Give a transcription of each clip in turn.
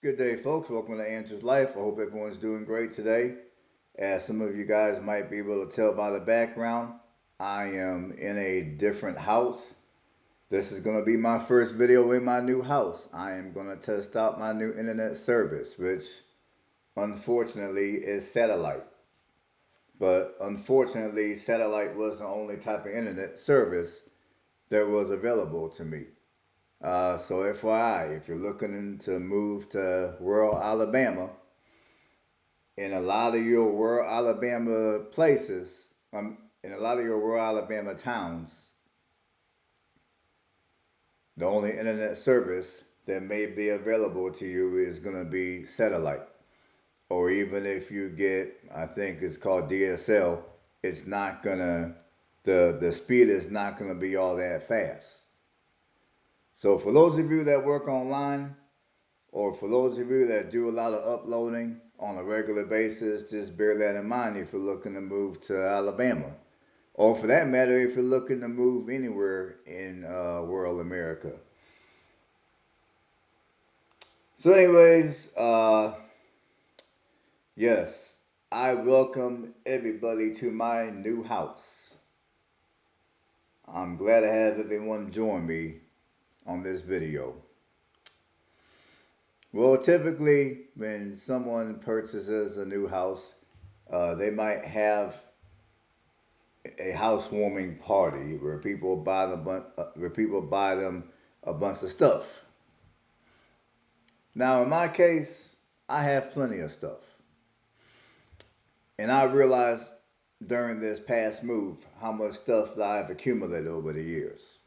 Good day, folks. Welcome to Andrew's Life. I hope everyone's doing great today. As some of you guys might be able to tell by the background, I am in a different house. This is going to be my first video in my new house. I am going to test out my new internet service, which unfortunately is satellite. But unfortunately, satellite was the only type of internet service that was available to me. So FYI, if you're looking to move to rural Alabama, in a lot of your rural Alabama places, in a lot of your rural Alabama towns, the only internet service that may be available to you is going to be satellite. Or even if you get, I think it's called DSL, it's not going to, the speed is not going to be all that fast. So for those of you that work online, or for those of you that do a lot of uploading on a regular basis, just bear that in mind if you're looking to move to Alabama. Or for that matter, if you're looking to move anywhere in rural America. So anyways, yes, I welcome everybody to my new house. I'm glad to have everyone join me on this video. Well, typically when someone purchases a new house, they might have a housewarming party where people buy them a bunch of stuff. Now, in my case, I have plenty of stuff, and I realized during this past move how much stuff that I've accumulated over the years.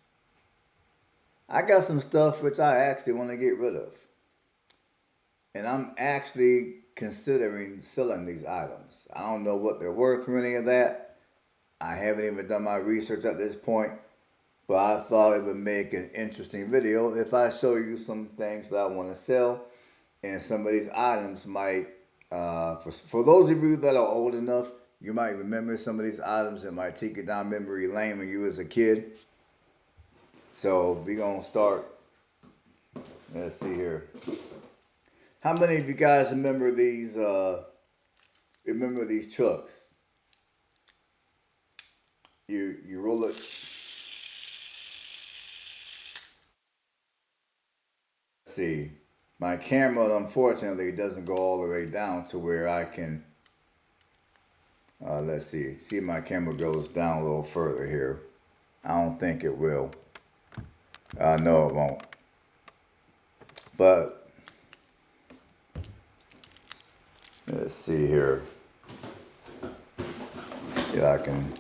I got some stuff which I actually want to get rid of. And I'm actually considering selling these items. I don't know what they're worth or any of that. I haven't even done my research at this point. But I thought it would make an interesting video if I show you some things that I want to sell. And some of these items might, for those of you that are old enough, you might remember some of these items that might take you down memory lane when you was a kid. So we're going to start. Let's see here. How many of you guys remember these trucks? You roll it. Let's see. My camera unfortunately doesn't go all the way down to where I can let's see. See if my camera goes down a little further here. I don't think it will. No, it won't. But let's see here. See if I can.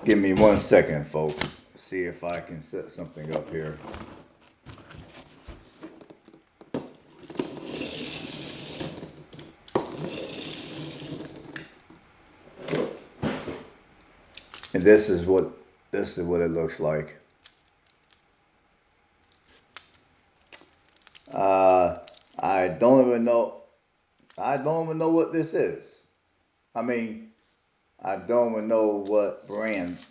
Give me 1 second, folks. See if I can set something up here. And this is what it looks like. I don't even know. I don't even know what this is. I mean, I don't even know what brand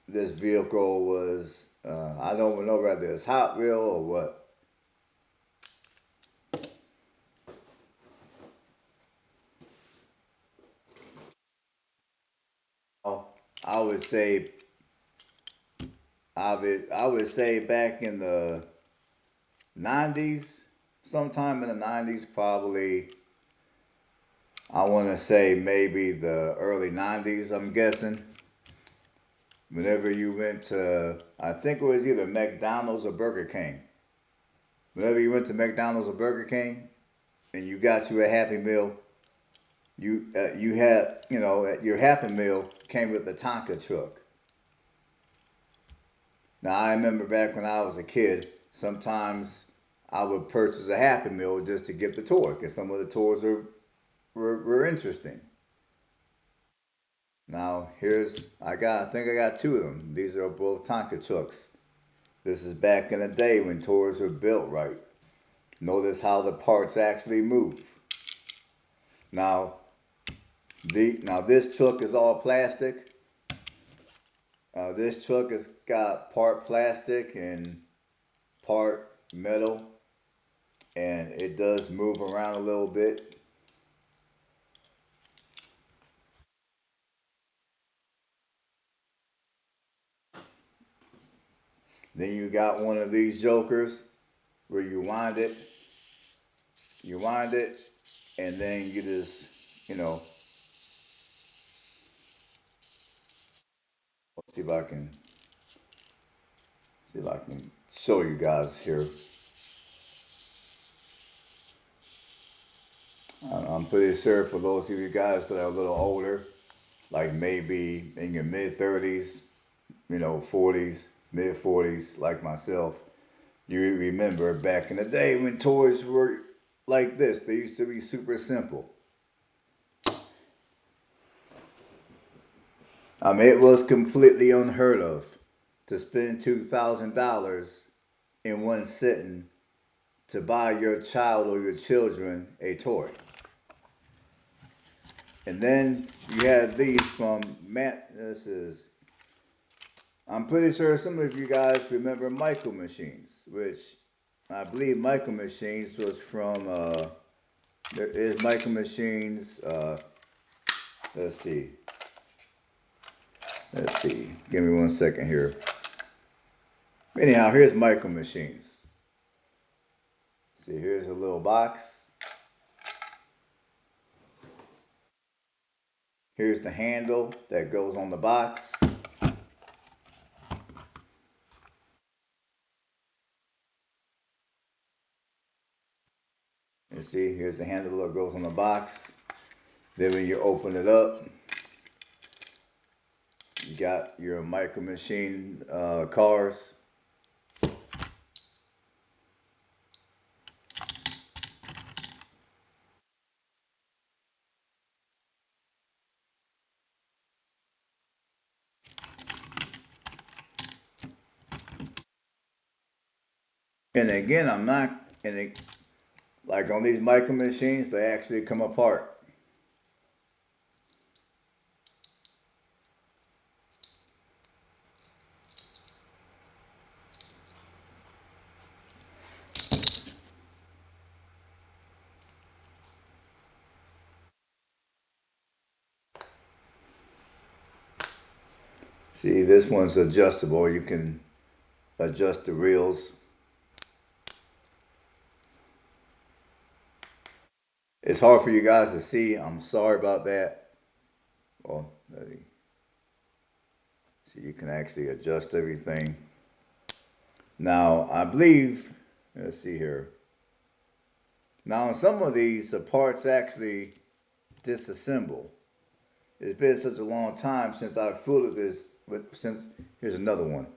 this vehicle was. I don't even know whether it's Hot Wheel or what. I would say, I would say back in the 90s, sometime in the 90s, probably, I want to say maybe the early 90s, I'm guessing. Whenever you went to, I think it was either McDonald's or Burger King. Whenever you went to McDonald's or Burger King and you got you a Happy Meal, you had, your Happy Meal came with the Tonka truck. Now, I remember back when I was a kid, sometimes I would purchase a Happy Meal just to get the toy, because some of the toys were interesting. Now, I think I got two of them. These are both Tonka trucks. This is back in the day when toys were built right. Notice how the parts actually move. Now this truck is all plastic. This truck has got part plastic and part metal. and it does move around a little bit. Then you got one of these jokers where you wind it, and then you just, let's see if I can show you guys here. I'm pretty sure for those of you guys that are a little older, like maybe in your mid 30s, 40s, mid 40s, like myself, you remember back in the day when toys were like this. They used to be super simple. I mean, it was completely unheard of to spend $2,000 in one sitting to buy your child or your children a toy. And then you had these from Matt. I'm pretty sure some of you guys remember Micro Machines, which I believe Micro Machines was from, there is Micro Machines, let's see. Give me 1 second here. Anyhow, here's Micro Machines. See, here's a little box. Here's the handle that goes on the box. You see, here's the handle that goes on the box. Then when you open it up, you got your Micro Machine cars. And again, I'm not, like on these Micro Machines, they actually come apart. See, this one's adjustable. You can adjust the reels. It's hard for you guys to see. I'm sorry about that. Well, see, you can actually adjust everything. Now, I believe, let's see here. Now, on some of these, the parts actually disassemble. It's been such a long time since I've fooled with this. Here's another one.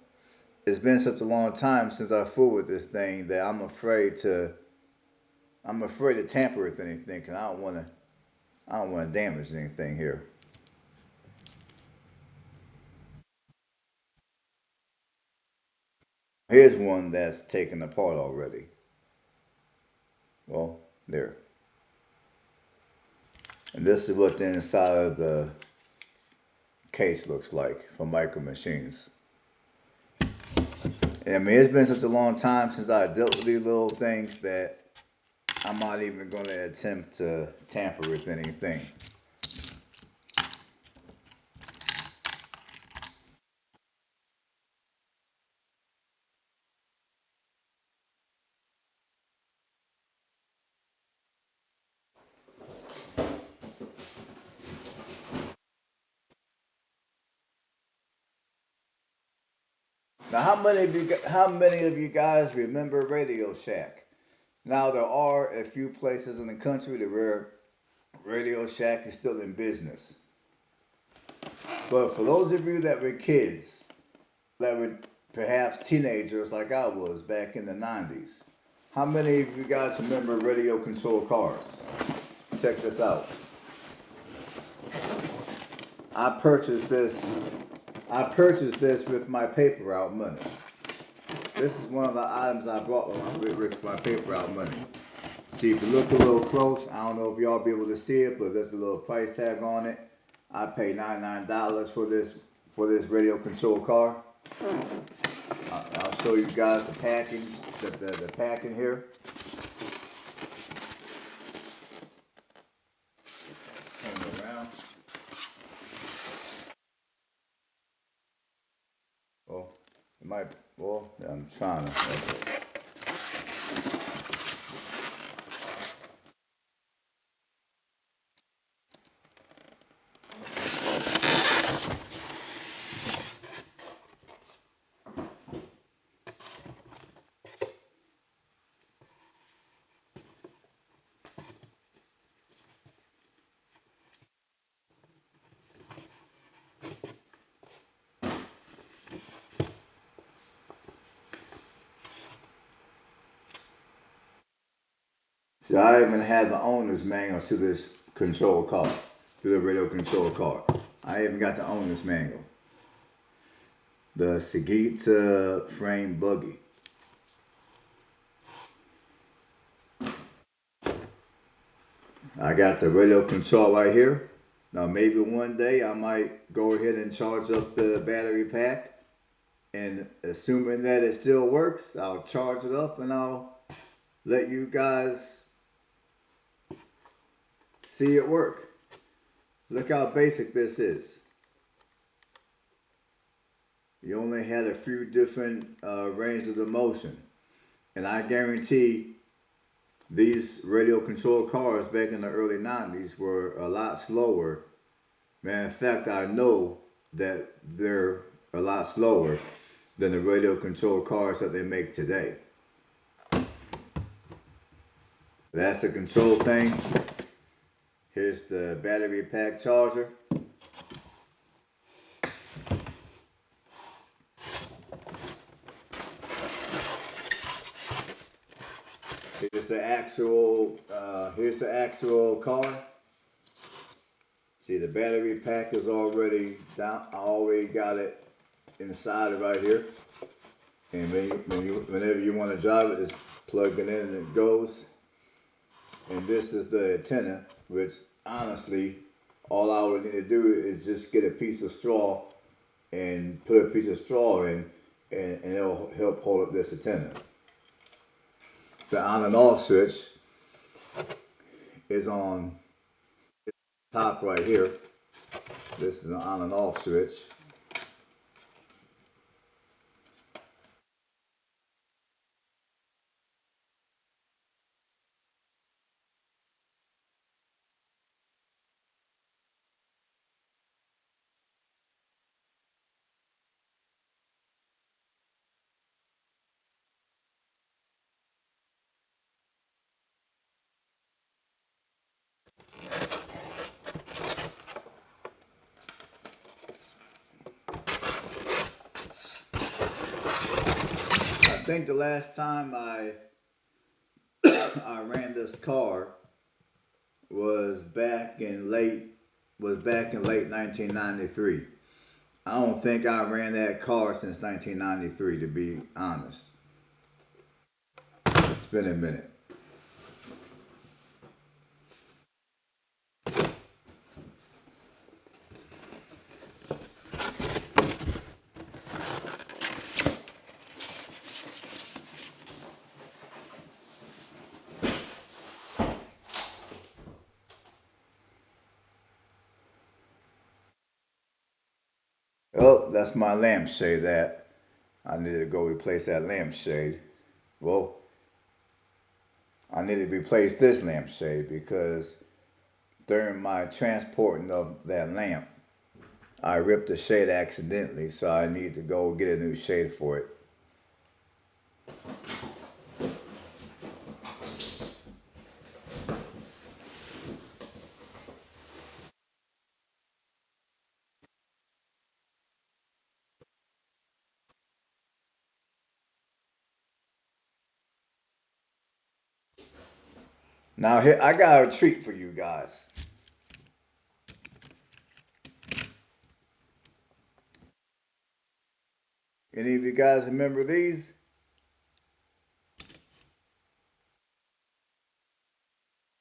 It's been such a long time since I fooled with this thing that I'm afraid to tamper with anything because I don't want to damage anything here. Here's one that's taken apart already. Well, there. And this is what the inside of the case looks like for Micro Machines. And I mean, it's been such a long time since I dealt with these little things that I'm not even going to attempt to tamper with anything. Now, how many of you guys remember Radio Shack? Now, there are a few places in the country where Radio Shack is still in business. But for those of you that were kids, that were perhaps teenagers like I was back in the 90s, how many of you guys remember radio control cars? Check this out. I purchased this with my paper route money. This is one of the items I bought with my paper route money. See, if you look a little close, I don't know if y'all be able to see it, but there's a little price tag on it. I paid $99 for this radio control car. I'll show you guys the packing, the packing here. might. Well, I'm trying to. See, I even have the owner's manual to this control car, to the radio control car. I even got the owner's manual. The Sagita frame buggy. I got the radio control right here. Now maybe one day I might go ahead and charge up the battery pack, and assuming that it still works, I'll charge it up and I'll let you guys see it work. Look how basic this is. You only had a few different ranges of motion, and I guarantee these radio controlled cars back in the early 90s were a lot slower. Man, in fact, I know that they're a lot slower than the radio controlled cars that they make today. That's the control thing. Here's the battery pack charger. Here's the actual car. See, the battery pack is already down. I already got it inside it right here. And whenever you want to drive it, just plug it in and it goes. And this is the antenna, which honestly, all I would need to do is just get a piece of straw and put a piece of straw in, and it'll help hold up this antenna. The on and off switch is on top right here. This is an on and off switch. I think the last time I ran this car was back in late 1993. I don't think I ran that car since 1993, to be honest. It's been a minute. Oh, that's my lampshade. That I need to go replace that lampshade. Well, I need to replace this lampshade because during my transporting of that lamp, I ripped the shade accidentally, so I need to go get a new shade for it. Now here I got a treat for you guys. Any of you guys remember these?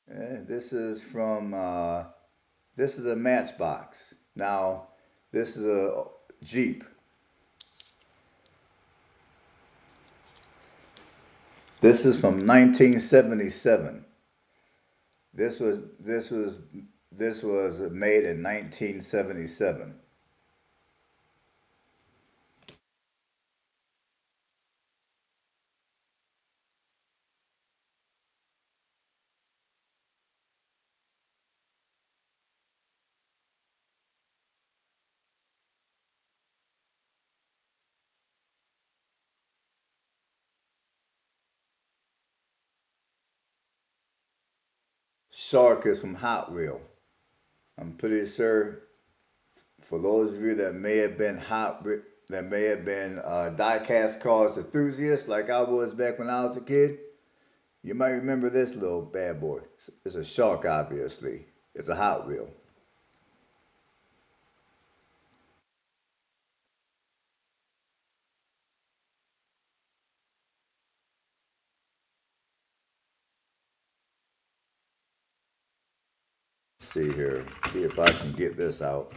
This is from this is a Matchbox. Now this is a Jeep. This is from 1977. This was made in 1977. shark is from Hot Wheel. I'm pretty sure for those of you that may have been that may have been diecast cars enthusiasts like I was back when I was a kid, you might remember this little bad boy. It's a shark, obviously. It's a Hot Wheel. Let's see here, see if I can get this out.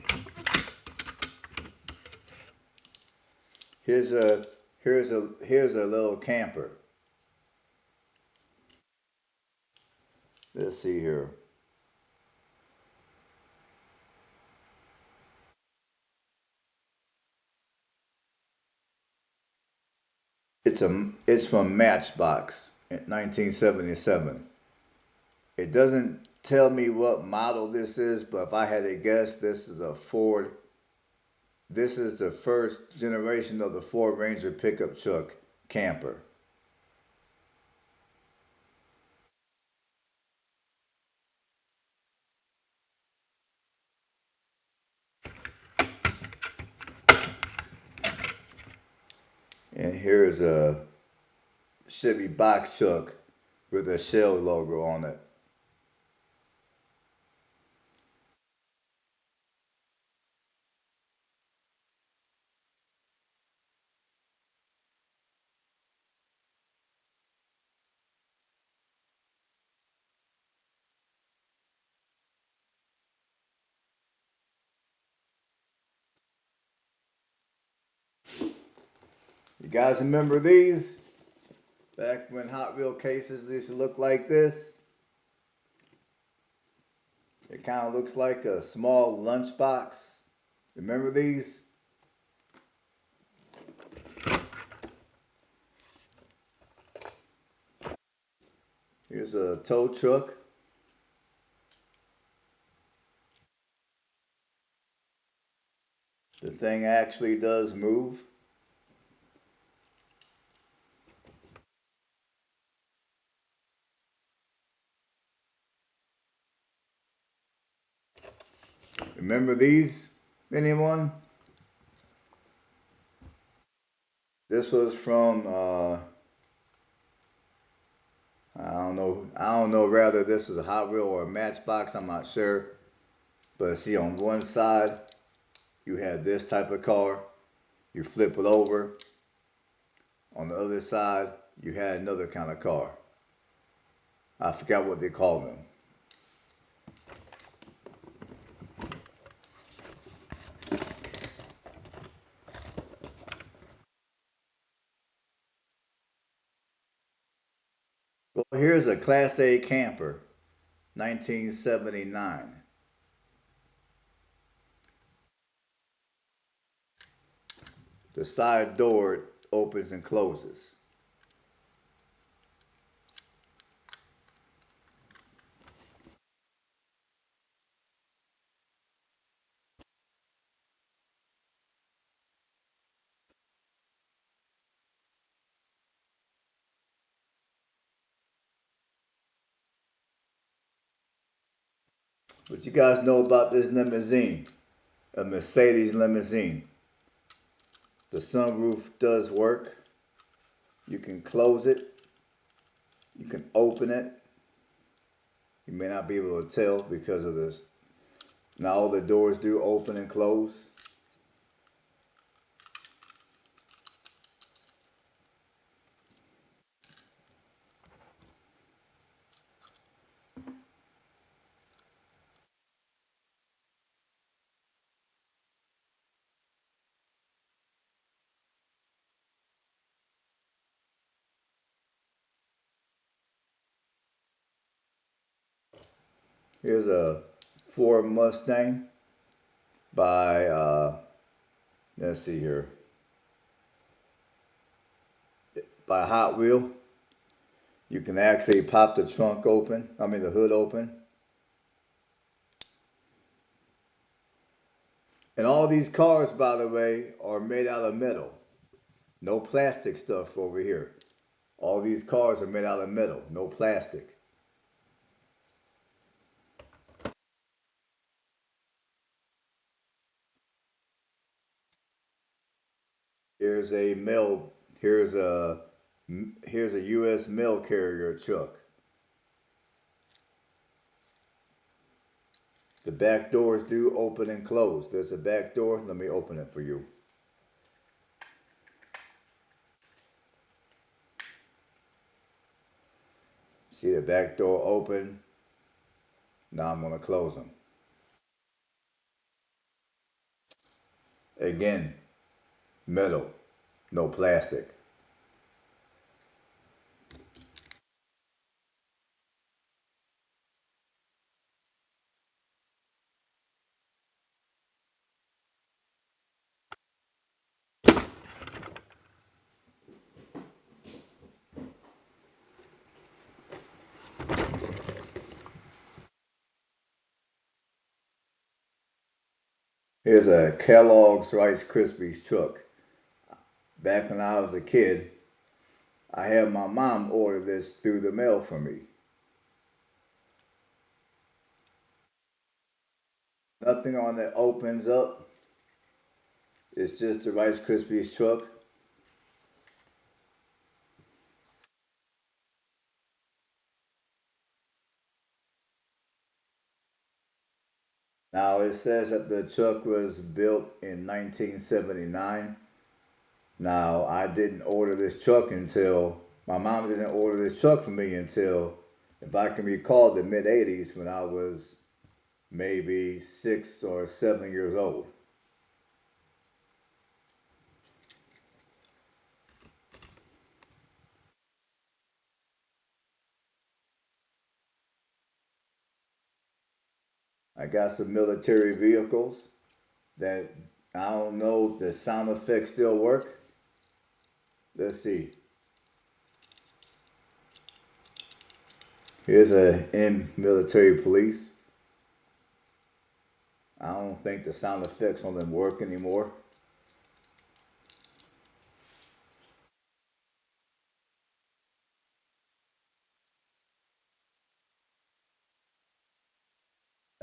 Here's a here's a little camper. Let's see here. It's from Matchbox in 1977. It doesn't tell me what model this is, but if I had to guess, this is a Ford. This is the first generation of the Ford Ranger pickup truck camper. And here's a Chevy box truck with a Shell logo on it. You guys remember these? Back when Hot Wheel cases used to look like this? It kind of looks like a small lunchbox. Remember these? Here's a tow truck. The thing actually does move. Remember these? Anyone? This was from I don't know. I don't know whether this is a Hot Wheel or a Matchbox. I'm not sure. But see, on one side, you had this type of car. You flip it over. On the other side, you had another kind of car. I forgot what they call them. Well, here's a Class A camper, 1979. The side door opens and closes. What you guys know about this limousine? A Mercedes limousine. The sunroof does work. You can close it. You can open it. You may not be able to tell because of this. Now all the doors do open and close. Here's a Ford Mustang by, let's see here, by Hot Wheel. You can actually pop the trunk open, the hood open. And all these cars, by the way, are made out of metal. No plastic stuff over here. All these cars are made out of metal, no plastic. Here's a mail. Here's a here's a U.S. mail carrier truck. The back doors do open and close. There's a back door. Let me open it for you. See the back door open. Now I'm gonna close them. Again, metal, no plastic. Here's a Kellogg's Rice Krispies truck. Back when I was a kid, I had my mom order this through the mail for me. Nothing on it opens up. It's just the Rice Krispies truck. Now it says that the truck was built in 1979. Now I didn't order this truck until my mom didn't order this truck for me until, if I can recall, the mid 80s when I was maybe 6 or 7 years old. I got some military vehicles that I don't know if the sound effects still work. Let's see. Here's a in military police. I don't think the sound effects on them work anymore.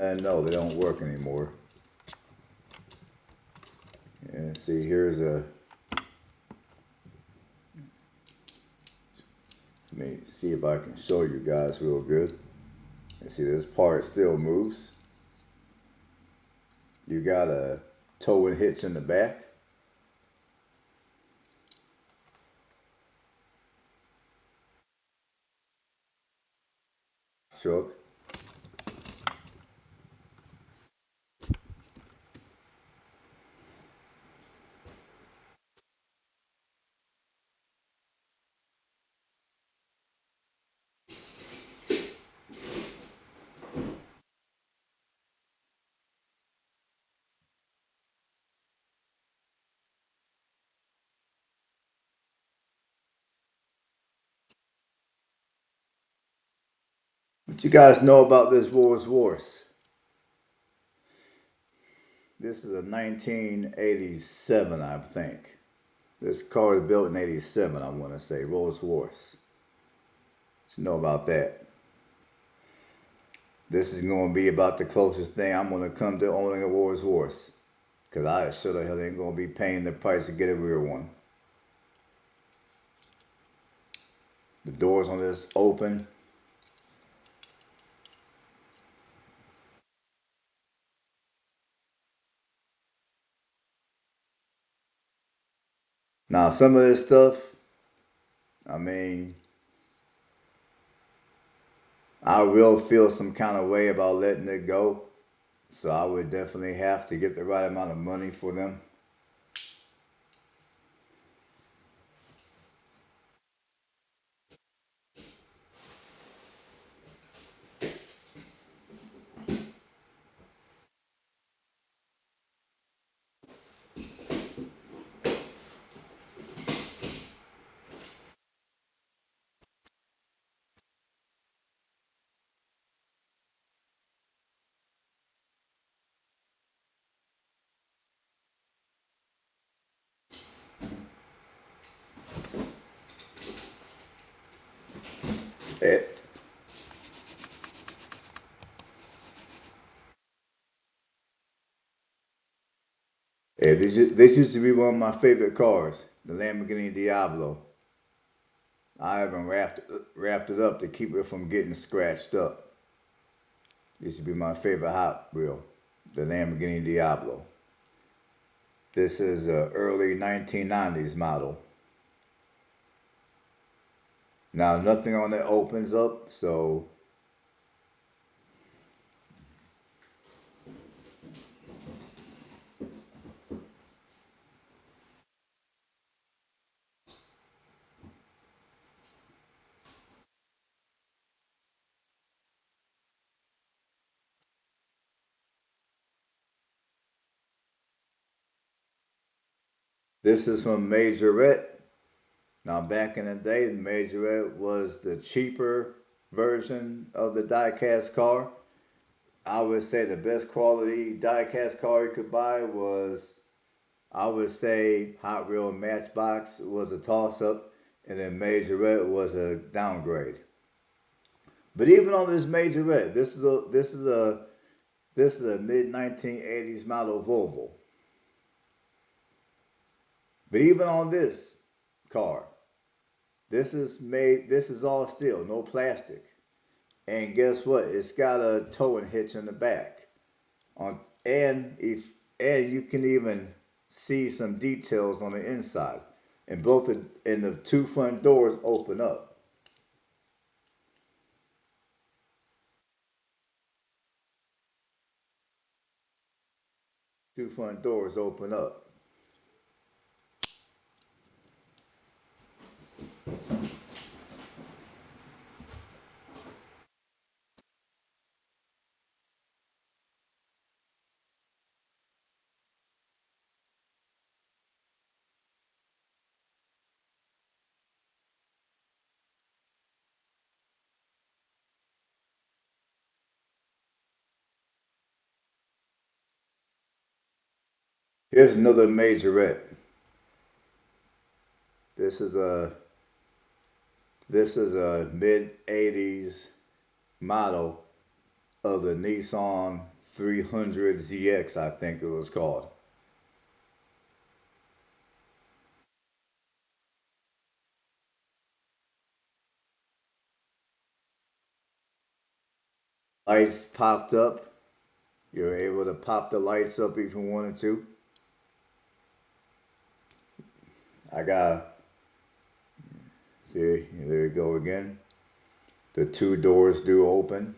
And no, they don't work anymore. And see, here's a. Let me see if I can show you guys real good. And see, this part still moves. You got a tow and hitch in the back. Truck. What you guys know about this Rolls Royce? This is a 1987, I think. This car was built in 87, I want to say. Rolls Royce. What you know about that? This is going to be about the closest thing I'm going to come to owning a Rolls Royce. Because I sure the hell ain't going to be paying the price to get a real one. The doors on this open. Now, some of this stuff, I mean, I will feel some kind of way about letting it go. So I would definitely have to get the right amount of money for them. It, Yeah, this used to be one of my favorite cars, the Lamborghini Diablo. I even wrapped it up to keep it from getting scratched up. This used to be my favorite Hot Wheel, the Lamborghini Diablo. This is a early 1990s model. Now nothing on it opens up, so this is from Majorette. Now back in the day, the Majorette was the cheaper version of the diecast car. I would say the best quality diecast car you could buy was, I would say, Hot Wheel Matchbox was a toss up, and then Majorette was a downgrade. But even on this Majorette, this is a mid 1980s model Volvo. But even on this car, this is all steel, no plastic. And guess what? It's got a towing hitch in the back. On and if and you can even see some details on the inside. And the two front doors open up. Two front doors open up. Here's another majorette. This is a this is a mid 80s model of the Nissan 300ZX, I think it was called. Lights popped up. You're able to pop the lights up if you wanted to. I got, see, there you go again. The two doors do open,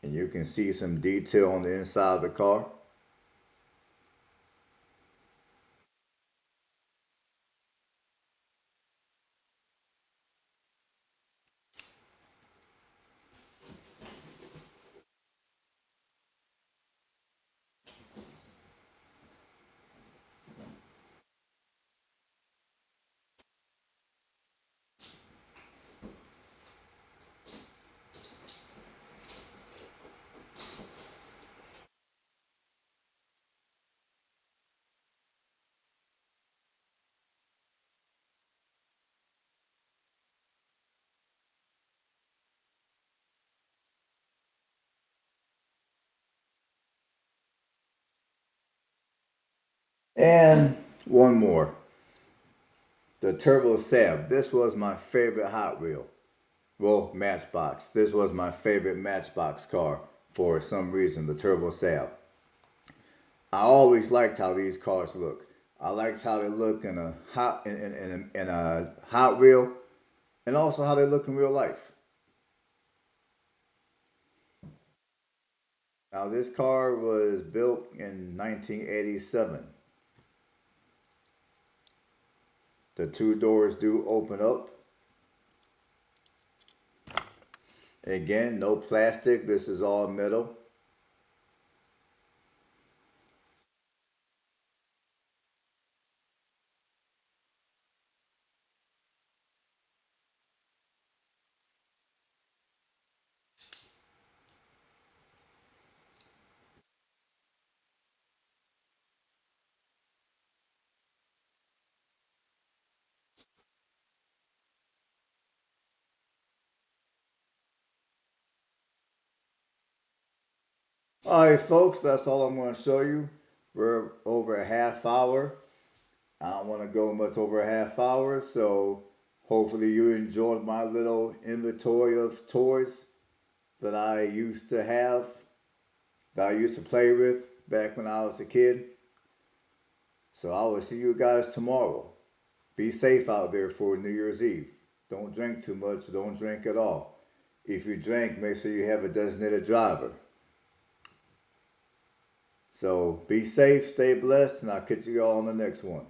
and you can see some detail on the inside of the car. And one more, the Turbo Sab. This was my favorite Hot Wheel. Well, Matchbox. This was my favorite Matchbox car for some reason, the Turbo Sab. I always liked how these cars look. I liked how they look in a Hot Wheel, and also how they look in real life. Now, this car was built in 1987. The two doors do open up. Again, no plastic. This is all metal. All right, folks, that's all I'm going to show you. We're over a half hour. I don't want to go much over a half hour, so hopefully you enjoyed my little inventory of toys that I used to have, that I used to play with back when I was a kid. So I will see you guys tomorrow. Be safe out there for New Year's Eve. Don't drink too much, don't drink at all. If you drink, make sure you have a designated driver. So be safe, stay blessed, and I'll catch you all on the next one.